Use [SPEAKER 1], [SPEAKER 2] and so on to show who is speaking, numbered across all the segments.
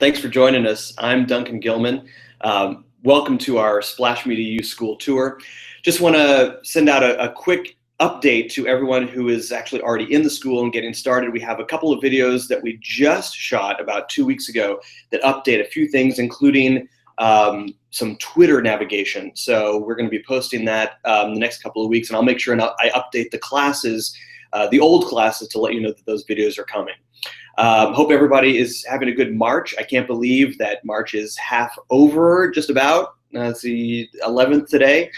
[SPEAKER 1] Thanks for joining us. I'm Duncan Gilman. Welcome to our Splash Media U School Tour. Just want to send out a quick update to everyone who is actually already in the school and getting started. We have a couple of videos that we just shot about 2 weeks ago that update a few things, including some Twitter navigation. So we're going to be posting that the next couple of weeks, and I'll make sure I update the classes, the old classes, to let you know that those videos are coming. Hope everybody is having a good March. I can't believe that March is half over, just about. It's the 11th today.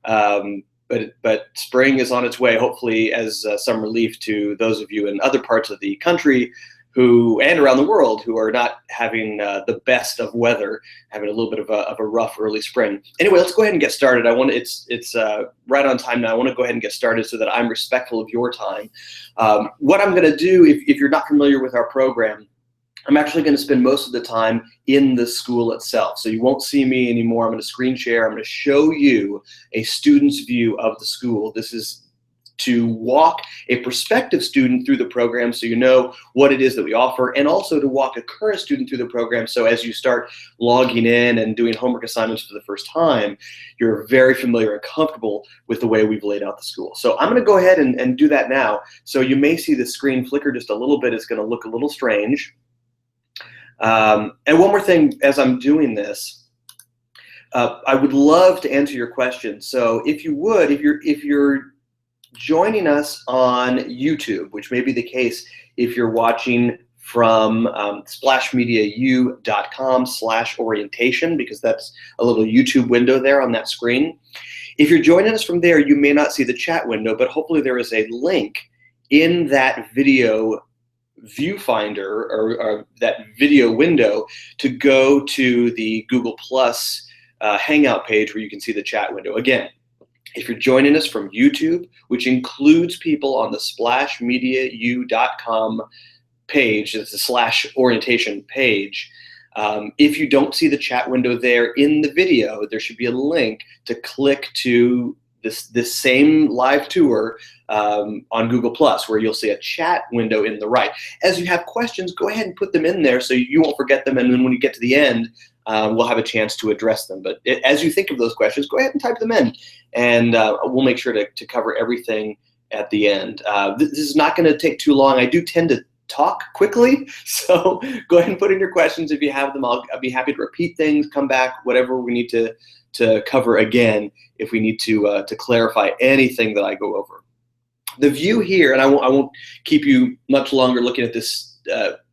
[SPEAKER 1] But spring is on its way, hopefully as some relief to those of you in other parts of the country and around the world who are not having the best of weather, having a little bit of a rough early spring. Anyway, let's go ahead and get started. It's right on time now. I want to go ahead and get started so that I'm respectful of your time. What I'm going to do, if you're not familiar with our program, I'm actually going to spend most of the time in the school itself. So you won't see me anymore. I'm going to screen share. I'm going to show you a student's view of the school. This is to walk a prospective student through the program so you know what it is that we offer, and also to walk a current student through the program so as you start logging in and doing homework assignments for the first time, you're very familiar and comfortable with the way we've laid out the school. So I'm going to go ahead and do that now. So you may see the screen flicker just a little bit. It's going to look a little strange. And one more thing as I'm doing this, I would love to answer your questions. So if you would, if you're joining us on YouTube, which may be the case if you're watching from splashmediau.com/orientation, because that's a little YouTube window there on that screen. If you're joining us from there, you may not see the chat window, but hopefully there is a link in that video viewfinder or that video window to go to the Google Plus Hangout page where you can see the chat window. Again, if you're joining us from YouTube, which includes people on the splashmediau.com page, it's the /orientation page, if you don't see the chat window there in the video, there should be a link to click to this same live tour on Google Plus, where you'll see a chat window in the right. As you have questions, go ahead and put them in there so you won't forget them, and then when you get to the end, we'll have a chance to address them. But as you think of those questions, go ahead and type them in, and we'll make sure to cover everything at the end. This is not going to take too long. I do tend to talk quickly, so go ahead and put in your questions if you have them. I'll be happy to repeat things, come back, whatever we need to cover again if we need to clarify anything that I go over. The view here, and I won't keep you much longer looking at this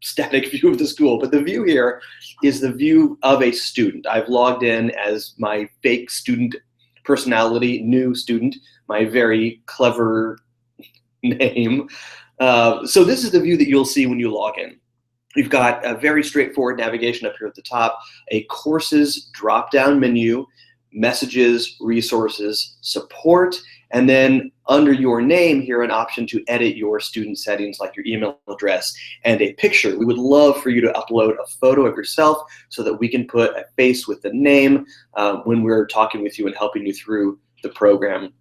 [SPEAKER 1] static view of the school, but the view here is the view of a student. I've logged in as my fake student personality, new student, my very clever name. So this is the view that you'll see when you log in. We've got a very straightforward navigation up here at the top, a courses drop-down menu, messages, resources, support, and then under your name here, an option to edit your student settings like your email address and a picture. We would love for you to upload a photo of yourself so that we can put a face with the name when we're talking with you and helping you through the program.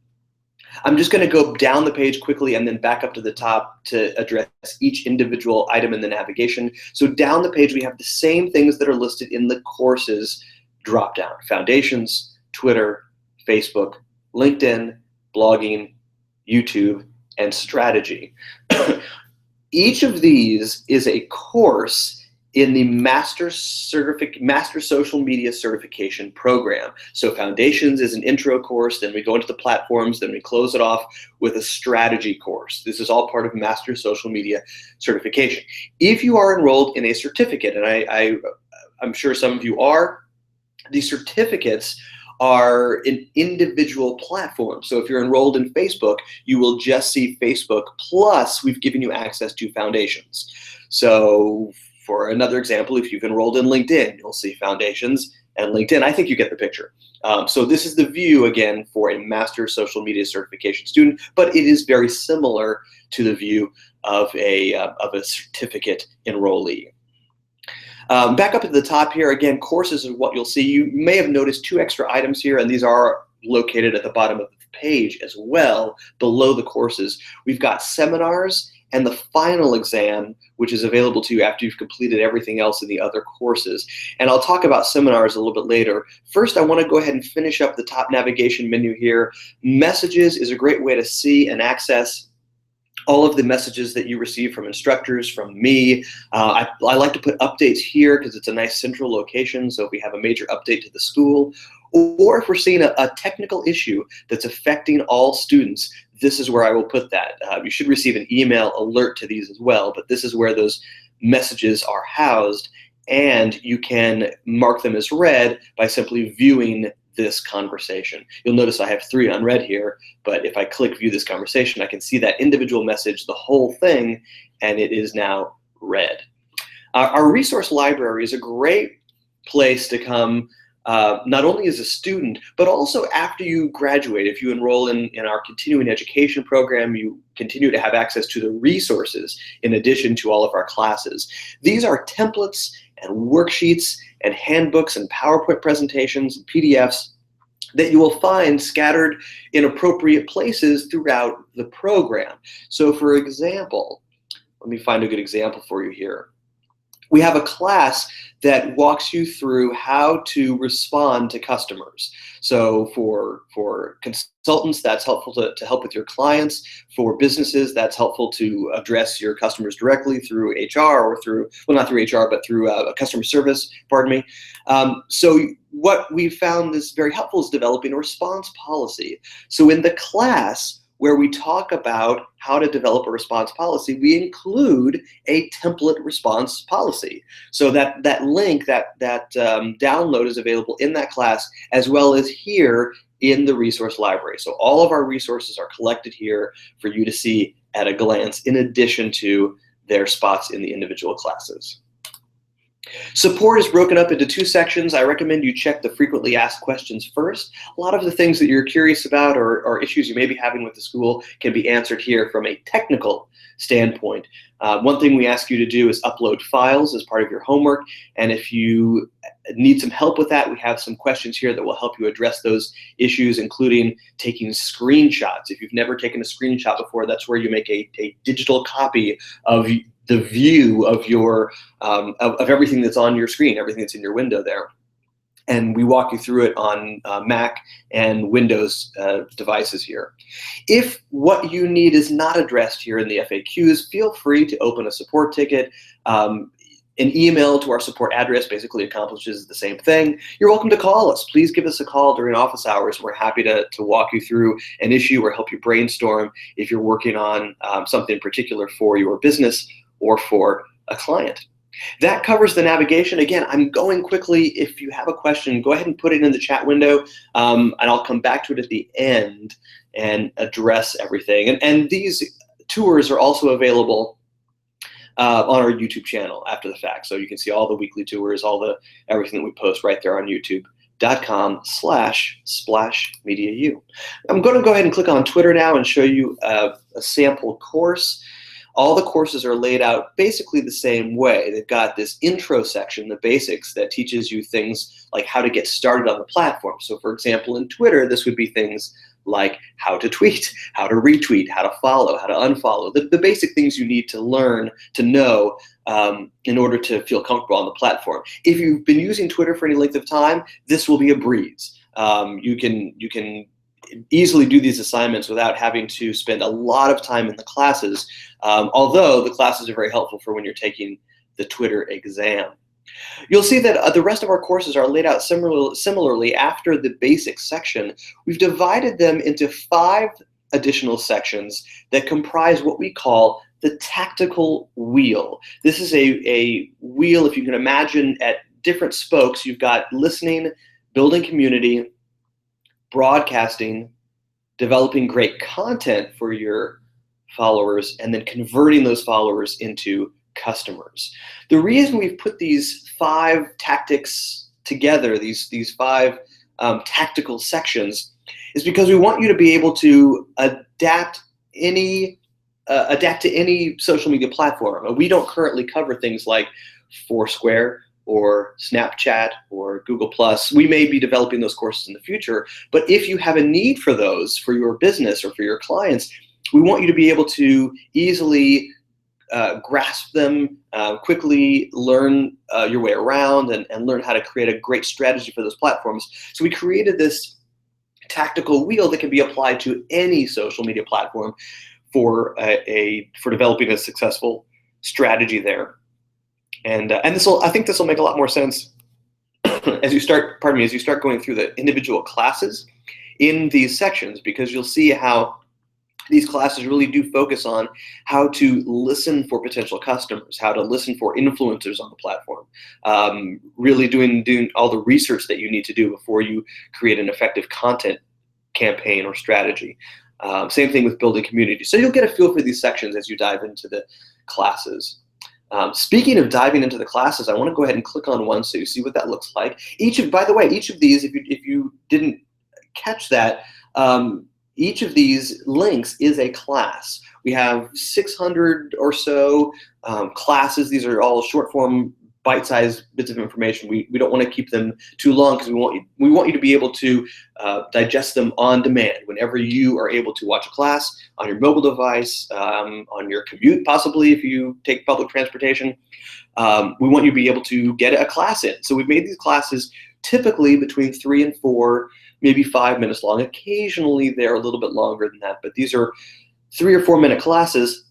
[SPEAKER 1] I'm just going to go down the page quickly and then back up to the top to address each individual item in the navigation. So down the page, we have the same things that are listed in the courses dropdown: Foundations, Twitter, Facebook, LinkedIn, blogging, YouTube, and strategy. Each of these is a course in the Master Social Media Certification Program. So Foundations is an intro course, then we go into the platforms, then we close it off with a strategy course. This is all part of Master Social Media Certification. If you are enrolled in a certificate, and I'm sure some of you are, these certificates are an individual platform. So if you're enrolled in Facebook, you will just see Facebook, plus we've given you access to Foundations. So for another example, if you've enrolled in LinkedIn, you'll see Foundations and LinkedIn. I think you get the picture. So this is the view, again, for a Master Social Media Certification student, but it is very similar to the view of a certificate enrollee. Back up at the top here, again, courses is what you'll see. You may have noticed 2 extra items here, and these are located at the bottom of the page as well, below the courses. We've got seminars and the final exam, which is available to you after you've completed everything else in the other courses. And I'll talk about seminars a little bit later. First, I want to go ahead and finish up the top navigation menu here. Messages is a great way to see and access all of the messages that you receive from instructors, from me. I like to put updates here because it's a nice central location. So if we have a major update to the school, or if we're seeing a technical issue that's affecting all students, this is where I will put that. You should receive an email alert to these as well, but this is where those messages are housed, and you can mark them as read by simply viewing this conversation. You'll notice I have 3 unread here, but if I click view this conversation, I can see that individual message, the whole thing, and it is now read. Our resource library is a great place to come not only as a student, but also after you graduate. If you enroll in our continuing education program, you continue to have access to the resources in addition to all of our classes. These are templates and worksheets and handbooks and PowerPoint presentations and PDFs that you will find scattered in appropriate places throughout the program. So for example, let me find a good example for you here. We have a class that walks you through how to respond to customers. So for consultants, that's helpful to help with your clients. For businesses, that's helpful to address your customers directly through HR or through, well, not through HR, but through customer service, pardon me. So what we found is very helpful is developing a response policy. So in the class, where we talk about how to develop a response policy, we include a template response policy. So that link, that download is available in that class, as well as here in the resource library. So all of our resources are collected here for you to see at a glance, in addition to their spots in the individual classes. Support is broken up into 2 sections. I recommend you check the frequently asked questions first. A lot of the things that you're curious about or issues you may be having with the school can be answered here from a technical standpoint. One thing we ask you to do is upload files as part of your homework, and if you need some help with that, we have some questions here that will help you address those issues, including taking screenshots. If you've never taken a screenshot before, that's where you make a digital copy of the view of your of everything that's on your screen, everything that's in your window there. And we walk you through it on Mac and Windows devices here. If what you need is not addressed here in the FAQs, feel free to open a support ticket. An email to our support address basically accomplishes the same thing. You're welcome to call us. Please give us a call during office hours. We're happy to walk you through an issue or help you brainstorm if you're working on something particular for your business or for a client. That covers the navigation. Again, I'm going quickly. If you have a question, go ahead and put it in the chat window, and I'll come back to it at the end and address everything. And these tours are also available on our YouTube channel after the fact. So you can see all the weekly tours, everything that we post right there on youtube.com/splashmediau. I'm going to go ahead and click on Twitter now and show you a sample course. All the courses are laid out basically the same way. They've got this intro section, the basics, that teaches you things like how to get started on the platform. So for example, in Twitter, this would be things like how to tweet, how to retweet, how to follow, how to unfollow, the basic things you need to learn, to know in order to feel comfortable on the platform. If you've been using Twitter for any length of time, this will be a breeze. You can easily do these assignments without having to spend a lot of time in the classes, although the classes are very helpful for when you're taking the Twitter exam. You'll see that the rest of our courses are laid out similarly after the basics section. We've divided them into 5 additional sections that comprise what we call the tactical wheel. This is a wheel, if you can imagine, at different spokes. You've got listening, building community, broadcasting, developing great content for your followers, and then converting those followers into customers. The reason we've put these 5 tactics together, these 5 tactical sections, is because we want you to be able to adapt to any social media platform. We don't currently cover things like Foursquare or Snapchat or Google+. We may be developing those courses in the future, but if you have a need for those for your business or for your clients, we want you to be able to easily grasp them, quickly learn your way around, and learn how to create a great strategy for those platforms. So we created this tactical wheel that can be applied to any social media platform for developing a successful strategy there. And I think this will make a lot more sense as you start going through the individual classes in these sections, because you'll see how these classes really do focus on how to listen for potential customers, how to listen for influencers on the platform, really doing all the research that you need to do before you create an effective content campaign or strategy. Same thing with building community. So you'll get a feel for these sections as you dive into the classes. Speaking of diving into the classes, I want to go ahead and click on one so you see what that looks like. By the way, each of these, if you didn't catch that, each of these links is a class. We have 600 or so classes. These are all short form, bite-sized bits of information. We don't want to keep them too long because we want you to be able to digest them on demand whenever you are able to watch a class on your mobile device, on your commute possibly if you take public transportation. We want you to be able to get a class in. So we've made these classes typically between 3 and 4, maybe 5 minutes long. Occasionally they're a little bit longer than that, but these are 3 or 4 minute classes.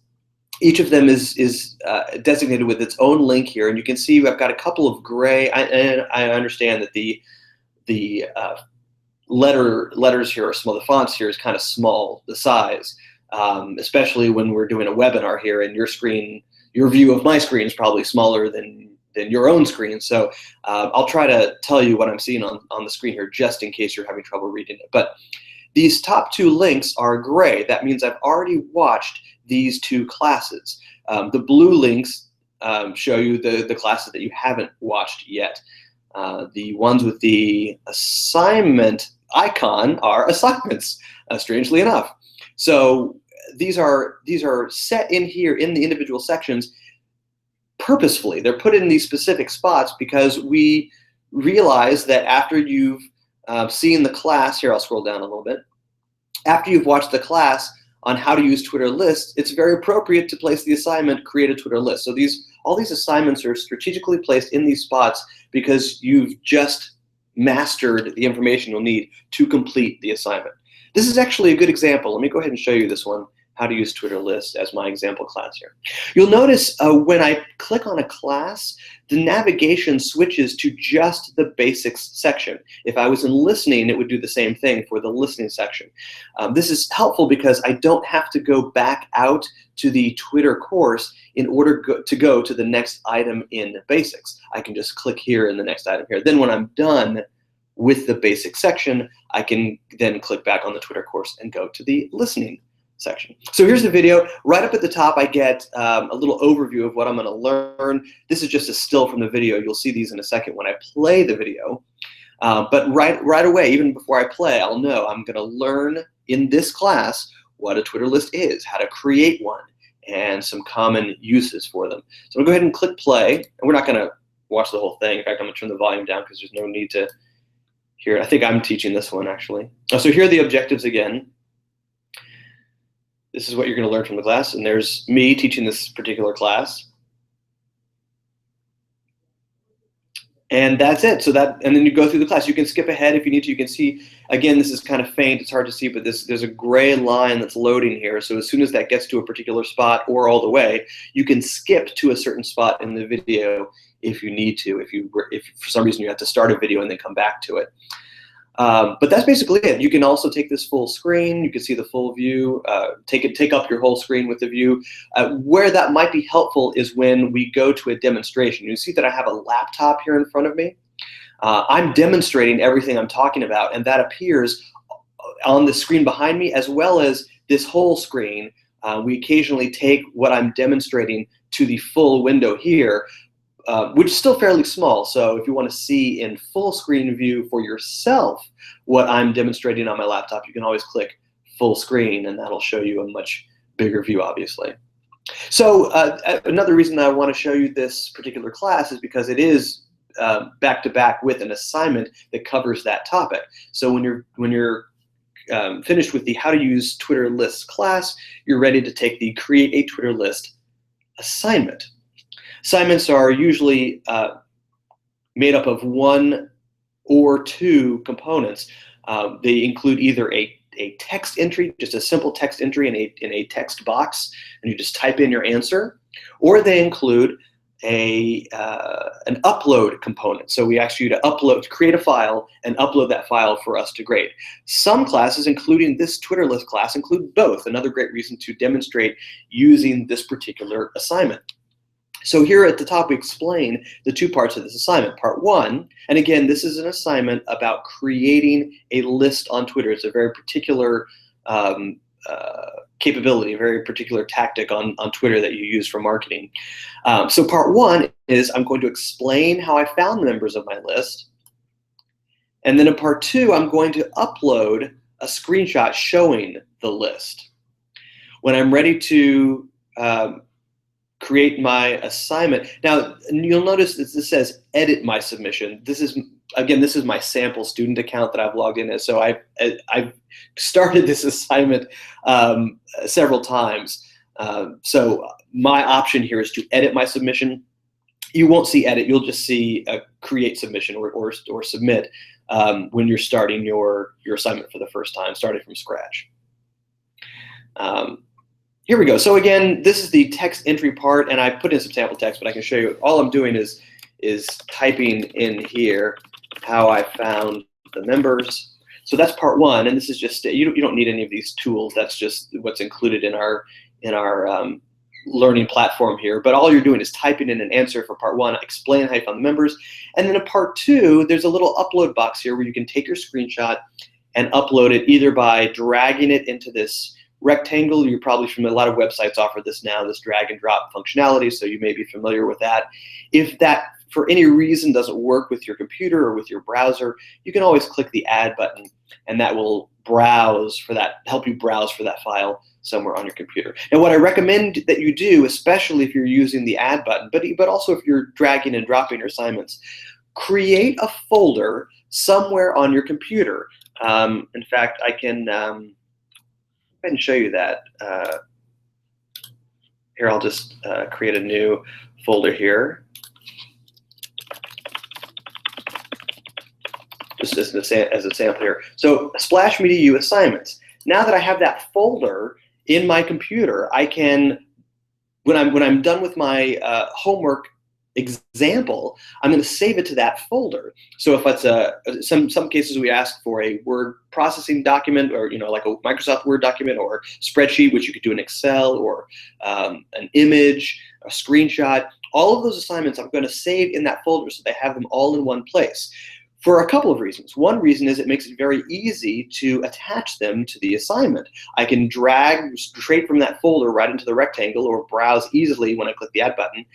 [SPEAKER 1] Each of them is designated with its own link here, and you can see I've got a couple of gray. I understand that the letters here are small. The fonts here is kind of small, the size, especially when we're doing a webinar here, and your view of my screen is probably smaller than your own screen. So I'll try to tell you what I'm seeing on the screen here, just in case you're having trouble reading it. But these top 2 links are gray. That means I've already watched these 2 classes. The blue links show you the classes that you haven't watched yet. The ones with the assignment icon are assignments, strangely enough. So these are set in here in the individual sections purposefully. They're put in these specific spots because we realize that after you've seen the class, here I'll scroll down a little bit, after you've watched the class on how to use Twitter lists, it's very appropriate to place the assignment, create a Twitter list. So all these assignments are strategically placed in these spots because you've just mastered the information you'll need to complete the assignment. This is actually a good example. Let me go ahead and show you this one, how to use Twitter lists, as my example class here. You'll notice when I click on a class, the navigation switches to just the basics section. If I was in listening, it would do the same thing for the listening section. This is helpful because I don't have to go back out to the Twitter course in order to go to the next item in basics. I can just click here in the next item here. Then when I'm done with the basic section, I can then click back on the Twitter course and go to the listening section. So here's the video. Right up at the top, I get a little overview of what I'm going to learn. This is just a still from the video. You'll see these in a second when I play the video. But right away, even before I play, I'll know I'm going to learn in this class what a Twitter list is, how to create one, and some common uses for them. So I'm going to go ahead and click play. And we're not going to watch the whole thing. In fact, I'm going to turn the volume down because there's no need to hear it. I think I'm teaching this one, actually. So here are the objectives again. This is what you're going to learn from the class, and there's me teaching this particular class. And that's it. And then you go through the class. You can skip ahead if you need to. You can see, again, this is kind of faint. It's hard to see, but there's a gray line that's loading here. So as soon as that gets to a particular spot or all the way, you can skip to a certain spot in the video if you need to, if for some reason you have to start a video and then come back to it. But that's basically it. You can also take this full screen. You can see the full view. Take up your whole screen with the view. Where that might be helpful is when we go to a demonstration. You see that I have a laptop here in front of me. I'm demonstrating everything I'm talking about, and that appears on the screen behind me as well as this whole screen. We occasionally take what I'm demonstrating to the full window here, which is still fairly small. So if you want to see in full screen view for yourself what I'm demonstrating on my laptop, you can always click full screen, and that'll show you a much bigger view, obviously. So another reason I want to show you this particular class is because it is back-to-back with an assignment that covers that topic. So when you're finished with the How to Use Twitter Lists class, you're ready to take the Create a Twitter List assignment. Assignments are usually made up of one or two components. They include either a text entry, just a simple text entry in a text box, and you just type in your answer, or they include an upload component. So we ask you to create a file and upload that file for us to grade. Some classes, including this Twitter list class, include both. Another great reason to demonstrate using this particular assignment. So here at the top, we explain the two parts of this assignment. Part one, and again, this is an assignment about creating a list on Twitter. It's a very particular capability, a very particular tactic on Twitter that you use for marketing. So part one is I'm going to explain how I found the members of my list. And then in part two, I'm going to upload a screenshot showing the list. When I'm ready to create my assignment. Now, you'll notice that this says edit my submission. This is my sample student account that I've logged in as. So I've started this assignment several times. So my option here is to edit my submission. You won't see edit, you'll just see create submission or submit when you're starting your assignment for the first time, starting from scratch. Here we go. So again, this is the text entry part, and I put in some sample text, but I can show you. All I'm doing is typing in here how I found the members. So that's part one, and this is just you don't need any of these tools. That's just what's included in our learning platform here. But all you're doing is typing in an answer for part one, explain how you found the members, and then in part two, there's a little upload box here where you can take your screenshot and upload it either by dragging it into this rectangle. You're probably familiar, a lot of websites offer this now, this drag and drop functionality, so you may be familiar with that. If that for any reason doesn't work with your computer or with your browser, you can always click the add button, and that will help you browse for that file somewhere on your computer. And what I recommend that you do, especially if you're using the add button, but also if you're dragging and dropping your assignments, create a folder somewhere on your computer. In fact, I can show you that. Here, I'll just create a new folder here. Just as a sample here. So Splash Media U assignments. Now that I have that folder in my computer, I can, when I'm done with my homework example, I'm going to save it to that folder. So if it's some cases we ask for a word processing document, or like a Microsoft Word document or spreadsheet, which you could do in Excel, or an image, a screenshot. All of those assignments I'm going to save in that folder so they have them all in one place. For a couple of reasons. One reason is it makes it very easy to attach them to the assignment. I can drag straight from that folder right into the rectangle or browse easily when I click the add button.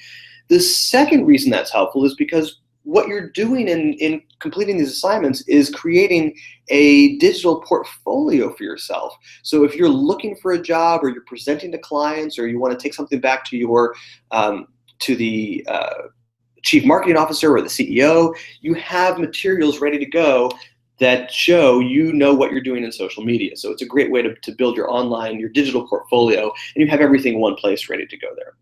[SPEAKER 1] The second reason that's helpful is because what you're doing in completing these assignments is creating a digital portfolio for yourself. So if you're looking for a job, or you're presenting to clients, or you want to take something back to your to the chief marketing officer or the CEO, you have materials ready to go that show what you're doing in social media. So it's a great way to build your digital portfolio, and you have everything in one place ready to go there.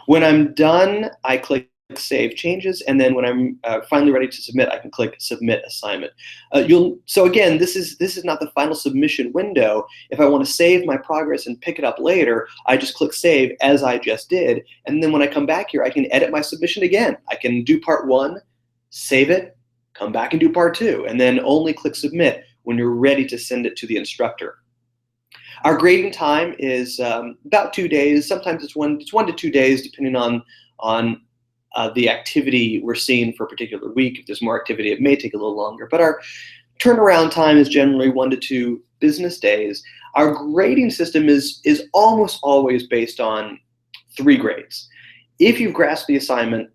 [SPEAKER 1] When I'm done, I click Save Changes, and then when I'm finally ready to submit, I can click Submit Assignment. So again, this is not the final submission window. If I want to save my progress and pick it up later, I just click Save, as I just did, and then when I come back here, I can edit my submission again. I can do part one, save it, come back and do part two, and then only click Submit when you're ready to send it to the instructor. Our grading time is about 2 days. Sometimes it's 1 to 2 days, depending on the activity we're seeing for a particular week. If there's more activity, it may take a little longer. But our turnaround time is generally 1 to 2 business days. Our grading system is almost always based on 3 grades. If you've grasped the assignment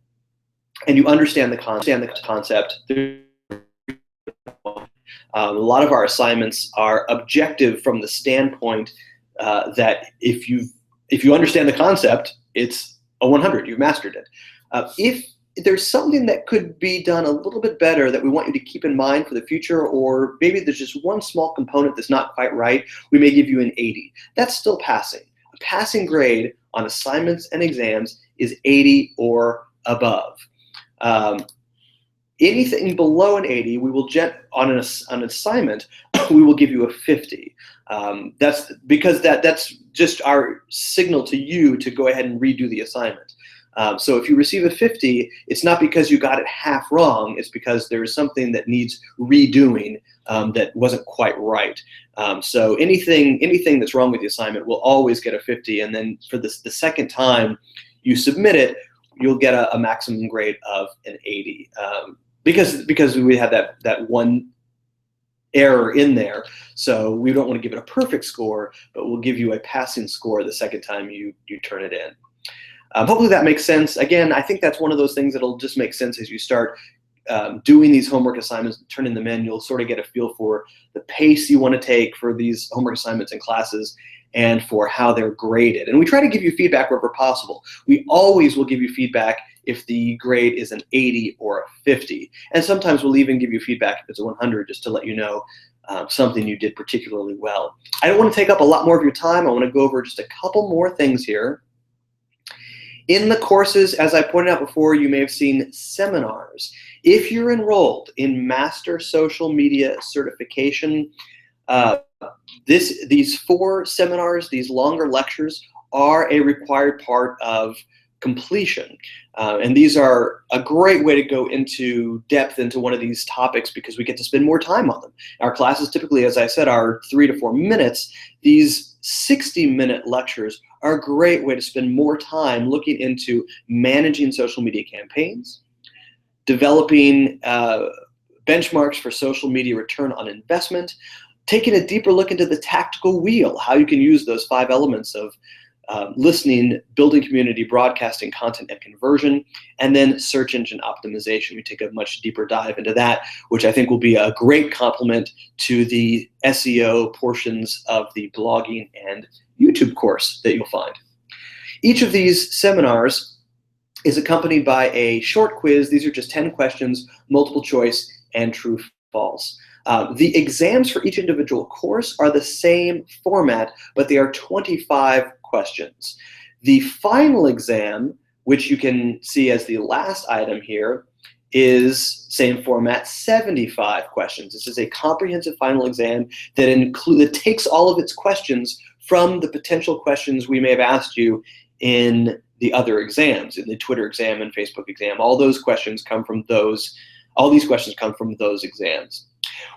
[SPEAKER 1] and you understand the concept, a lot of our assignments are objective from the standpoint that if you understand the concept, it's a 100. You've mastered it. If there's something that could be done a little bit better that we want you to keep in mind for the future, or maybe there's just one small component that's not quite right, we may give you an 80. That's still passing. A passing grade on assignments and exams is 80 or above. Anything below an 80, we will on an assignment, we will give you a 50. That's because that's just our signal to you to go ahead and redo the assignment. So if you receive a 50, it's not because you got it half wrong, it's because there's something that needs redoing that wasn't quite right. So anything that's wrong with the assignment will always get a 50, and then for the second time you submit it, you'll get a maximum grade of an 80. Because we had that one error in there, so we don't want to give it a perfect score, but we'll give you a passing score the second time you turn it in. Hopefully that makes sense. Again, I think that's one of those things that'll just make sense as you start doing these homework assignments, turning them in. You'll sort of get a feel for the pace you want to take for these homework assignments and classes, and for how they're graded. And we try to give you feedback wherever possible. We always will give you feedback if the grade is an 80 or a 50. And sometimes we'll even give you feedback if it's a 100, just to let you know something you did particularly well. I don't want to take up a lot more of your time. I want to go over just a couple more things here. In the courses, as I pointed out before, you may have seen seminars. If you're enrolled in Master Social Media Certification, these 4 seminars, these longer lectures, are a required part of completion. And these are a great way to go into depth into one of these topics because we get to spend more time on them. Our classes typically, as I said, are 3 to 4 minutes. These 60-minute lectures are a great way to spend more time looking into managing social media campaigns, developing benchmarks for social media return on investment, taking a deeper look into the tactical wheel, how you can use those 5 elements of listening, building community, broadcasting, content, and conversion, and then search engine optimization. We take a much deeper dive into that, which I think will be a great complement to the SEO portions of the blogging and YouTube course that you'll find. Each of these seminars is accompanied by a short quiz. These are just 10 questions, multiple choice, and true false. The exams for each individual course are the same format, but they are 25 questions. The final exam, which you can see as the last item here, is same format, 75 questions. This is a comprehensive final exam that takes all of its questions from the potential questions we may have asked you in the other exams, in the Twitter exam and Facebook exam. All those questions come from those, all these questions come from those exams.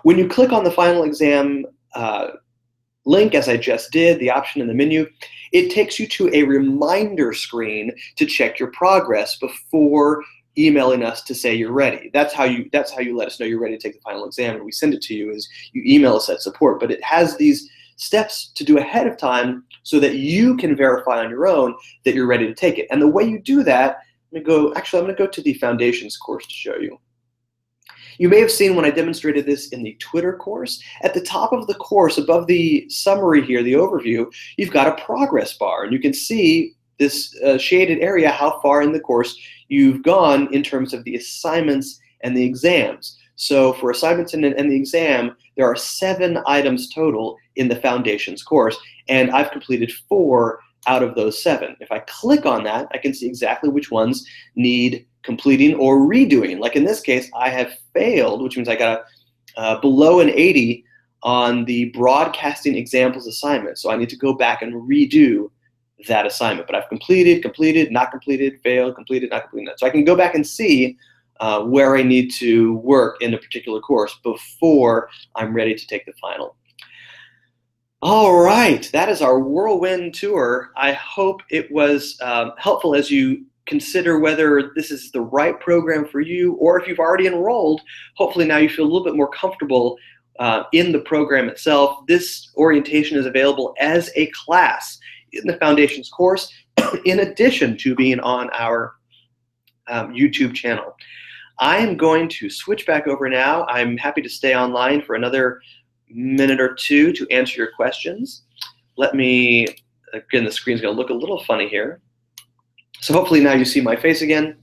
[SPEAKER 1] When you click on the final exam link, as I just did, the option in the menu, it takes you to a reminder screen to check your progress before emailing us to say you're ready. That's how you let us know you're ready to take the final exam, and we send it to you is you email us at support. But it has these steps to do ahead of time so that you can verify on your own that you're ready to take it. And the way you do that, I'm going to go to the Foundations course to show you. You may have seen when I demonstrated this in the Twitter course, at the top of the course, above the summary here, the overview, you've got a progress bar, and you can see this shaded area, how far in the course you've gone in terms of the assignments and the exams. So for assignments and the exam, there are 7 items total in the Foundations course, and I've completed 4 out of those 7. If I click on that, I can see exactly which ones need completing or redoing. Like in this case, I have failed, which means I got below an 80 on the broadcasting examples assignment. So I need to go back and redo that assignment. But I've completed, not completed, failed, completed, not completed. So I can go back and see where I need to work in a particular course before I'm ready to take the final. All right, that is our whirlwind tour. I hope it was helpful as you consider whether this is the right program for you, or if you've already enrolled, hopefully now you feel a little bit more comfortable in the program itself. This orientation is available as a class in the Foundations course, in addition to being on our YouTube channel. I am going to switch back over now. I'm happy to stay online for another minute or two to answer your questions. Let me, again, the screen's gonna look a little funny here. So hopefully now you see my face again.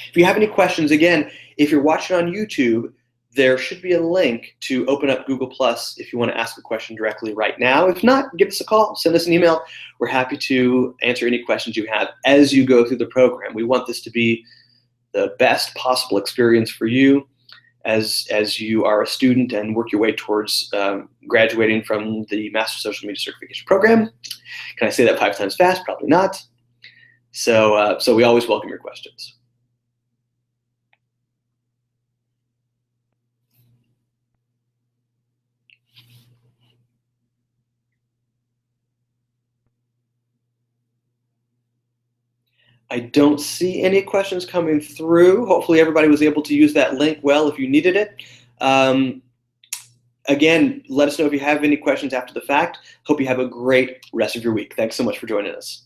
[SPEAKER 1] If you have any questions, again, if you're watching on YouTube, there should be a link to open up Google Plus if you want to ask a question directly right now. If not, give us a call, send us an email. We're happy to answer any questions you have as you go through the program. We want this to be the best possible experience for you as you are a student and work your way towards graduating from the Master Social Media Certification Program. Can I say that 5 times fast? Probably not. So we always welcome your questions. I don't see any questions coming through. Hopefully everybody was able to use that link well if you needed it. Again, let us know if you have any questions after the fact. Hope you have a great rest of your week. Thanks so much for joining us.